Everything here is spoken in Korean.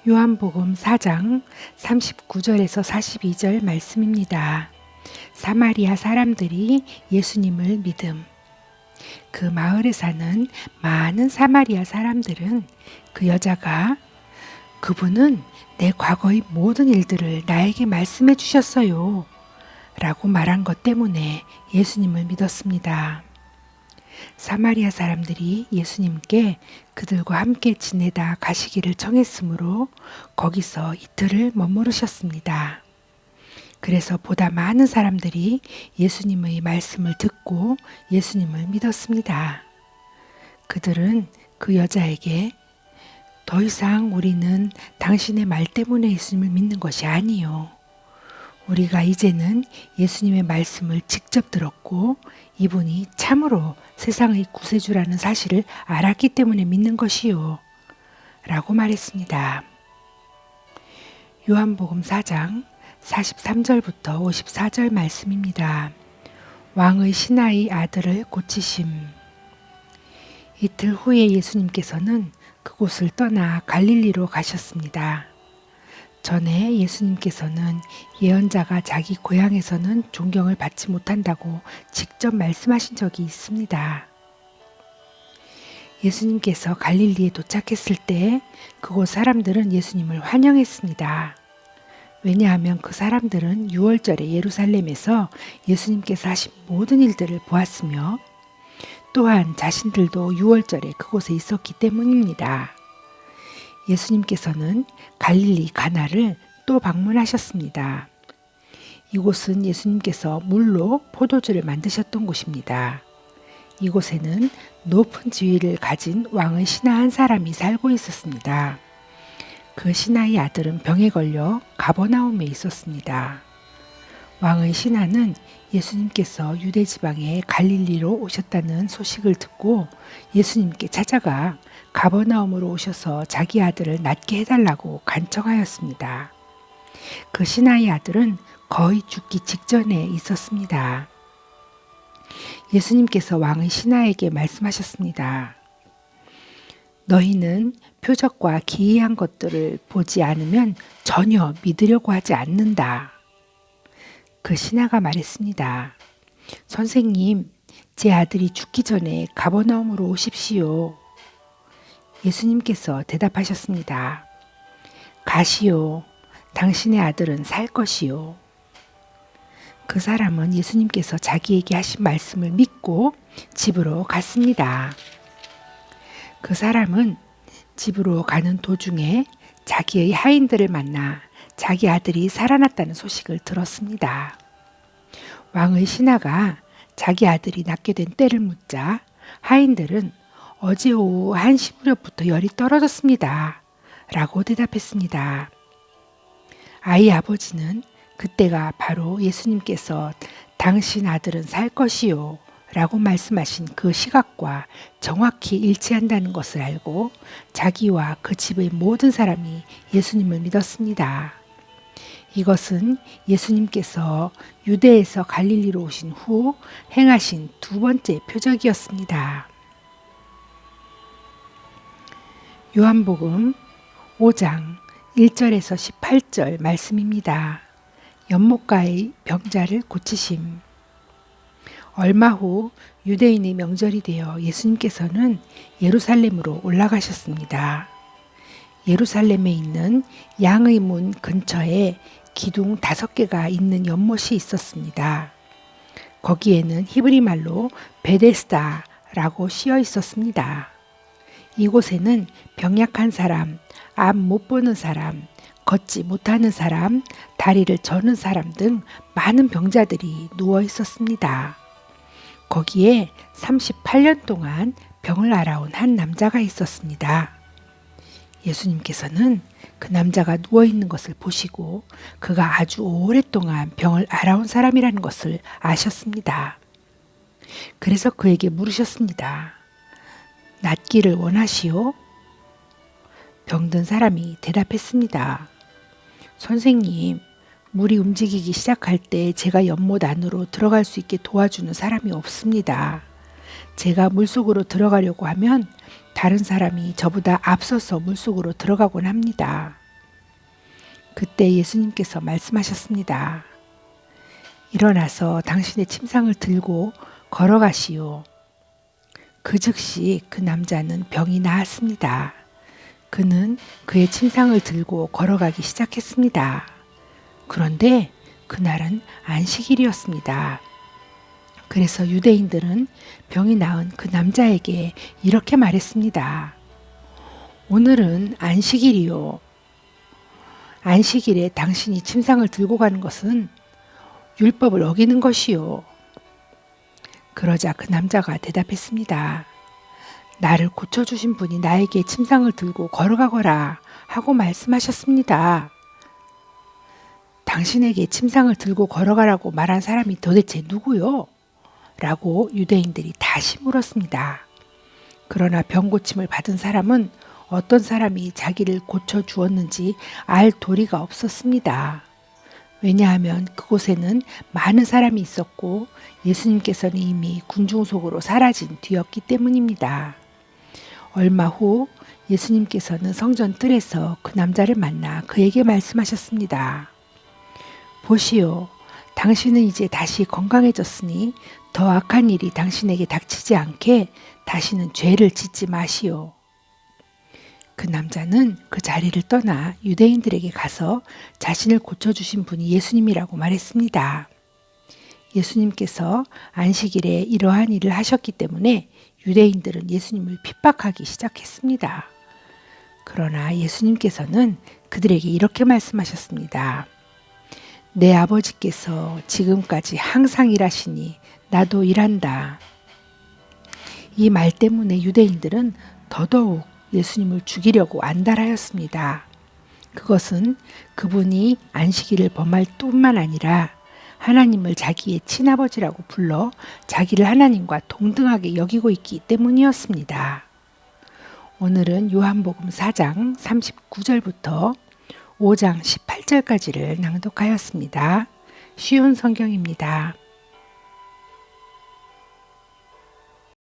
요한복음 4장 39절에서 42절 말씀입니다. 사마리아 사람들이 예수님을 믿음. 그 마을에 사는 많은 사마리아 사람들은 그 여자가 그분은 내 과거의 모든 일들을 나에게 말씀해 주셨어요 라고 말한 것 때문에 예수님을 믿었습니다. 사마리아 사람들이 예수님께 그들과 함께 지내다 가시기를 청했으므로 거기서 이틀을 머무르셨습니다. 그래서 보다 많은 사람들이 예수님의 말씀을 듣고 예수님을 믿었습니다. 그들은 그 여자에게 더 이상 우리는 당신의 말 때문에 예수님을 믿는 것이 아니요. 우리가 이제는 예수님의 말씀을 직접 들었고 이분이 참으로 세상의 구세주라는 사실을 알았기 때문에 믿는 것이요. 라고 말했습니다. 요한복음 4장 43절부터 54절 말씀입니다. 왕의 신하의 아들을 고치심. 이틀 후에 예수님께서는 그곳을 떠나 갈릴리로 가셨습니다. 전에 예수님께서는 예언자가 자기 고향에서는 존경을 받지 못한다고 직접 말씀하신 적이 있습니다. 예수님께서 갈릴리에 도착했을 때 그곳 사람들은 예수님을 환영했습니다. 왜냐하면 그 사람들은 유월절에 예루살렘에서 예수님께서 하신 모든 일들을 보았으며 또한 자신들도 유월절에 그곳에 있었기 때문입니다. 예수님께서는 갈릴리 가나를 또 방문하셨습니다. 이곳은 예수님께서 물로 포도주를 만드셨던 곳입니다. 이곳에는 높은 지위를 가진 왕의 신하 한 사람이 살고 있었습니다. 그 신하의 아들은 병에 걸려 가버나움에 있었습니다. 왕의 신하는 예수님께서 유대 지방의 갈릴리로 오셨다는 소식을 듣고 예수님께 찾아가 가버나움으로 오셔서 자기 아들을 낫게 해달라고 간청하였습니다. 그 신하의 아들은 거의 죽기 직전에 있었습니다. 예수님께서 왕의 신하에게 말씀하셨습니다. 너희는 표적과 기이한 것들을 보지 않으면 전혀 믿으려고 하지 않는다. 그 신하가 말했습니다. 선생님, 제 아들이 죽기 전에 가버나움으로 오십시오. 예수님께서 대답하셨습니다. 가시오. 당신의 아들은 살 것이요. 그 사람은 예수님께서 자기에게 하신 말씀을 믿고 집으로 갔습니다. 그 사람은 집으로 가는 도중에 자기의 하인들을 만나 자기 아들이 살아났다는 소식을 들었습니다. 왕의 신하가 자기 아들이 낳게 된 때를 묻자 하인들은 어제 오후 1시 무렵부터 열이 떨어졌습니다. 라고 대답했습니다. 아이 아버지는 그때가 바로 예수님께서 당신 아들은 살 것이요 라고 말씀하신 그 시각과 정확히 일치한다는 것을 알고 자기와 그 집의 모든 사람이 예수님을 믿었습니다. 이것은 예수님께서 유대에서 갈릴리로 오신 후 행하신 두 번째 표적이었습니다. 요한복음 5장 1절에서 18절 말씀입니다. 연못가의 병자를 고치심. 얼마 후 유대인의 명절이 되어 예수님께서는 예루살렘으로 올라가셨습니다. 예루살렘에 있는 양의 문 근처에 기둥 5개가 있는 연못이 있었습니다. 거기에는 히브리 말로 베데스다라고 쓰여 있었습니다. 이곳에는 병약한 사람, 앞 못 보는 사람, 걷지 못하는 사람, 다리를 저는 사람 등 많은 병자들이 누워 있었습니다. 거기에 38년 동안 병을 앓아온 한 남자가 있었습니다. 예수님께서는 그 남자가 누워있는 것을 보시고 그가 아주 오랫동안 병을 앓아온 사람이라는 것을 아셨습니다. 그래서 그에게 물으셨습니다. 낫기를 원하시오? 병든 사람이 대답했습니다. 선생님, 물이 움직이기 시작할 때 제가 연못 안으로 들어갈 수 있게 도와주는 사람이 없습니다. 제가 물속으로 들어가려고 하면 다른 사람이 저보다 앞서서 물속으로 들어가곤 합니다. 그때 예수님께서 말씀하셨습니다. 일어나서 당신의 침상을 들고 걸어가시오. 그 즉시 그 남자는 병이 나았습니다. 그는 그의 침상을 들고 걸어가기 시작했습니다. 그런데 그날은 안식일이었습니다. 그래서 유대인들은 병이 나은 그 남자에게 이렇게 말했습니다. 오늘은 안식일이요. 안식일에 당신이 침상을 들고 가는 것은 율법을 어기는 것이요. 그러자 그 남자가 대답했습니다. 나를 고쳐주신 분이 나에게 침상을 들고 걸어가거라 하고 말씀하셨습니다. 당신에게 침상을 들고 걸어가라고 말한 사람이 도대체 누구요? 라고 유대인들이 다시 물었습니다. 그러나 병고침을 받은 사람은 어떤 사람이 자기를 고쳐주었는지 알 도리가 없었습니다. 왜냐하면 그곳에는 많은 사람이 있었고 예수님께서는 이미 군중 속으로 사라진 뒤였기 때문입니다. 얼마 후 예수님께서는 성전 뜰에서 그 남자를 만나 그에게 말씀하셨습니다. 보시오, 당신은 이제 다시 건강해졌으니 더 악한 일이 당신에게 닥치지 않게 다시는 죄를 짓지 마시오. 그 남자는 그 자리를 떠나 유대인들에게 가서 자신을 고쳐주신 분이 예수님이라고 말했습니다. 예수님께서 안식일에 이러한 일을 하셨기 때문에 유대인들은 예수님을 핍박하기 시작했습니다. 그러나 예수님께서는 그들에게 이렇게 말씀하셨습니다. 내 아버지께서 지금까지 항상 일하시니 나도 일한다. 이 말 때문에 유대인들은 더더욱 예수님을 죽이려고 안달하였습니다. 그것은 그분이 안식일을 범할 뿐만 아니라 하나님을 자기의 친아버지라고 불러 자기를 하나님과 동등하게 여기고 있기 때문이었습니다. 오늘은 요한복음 4장 39절부터 5장 18절까지를 낭독하였습니다. 쉬운 성경입니다.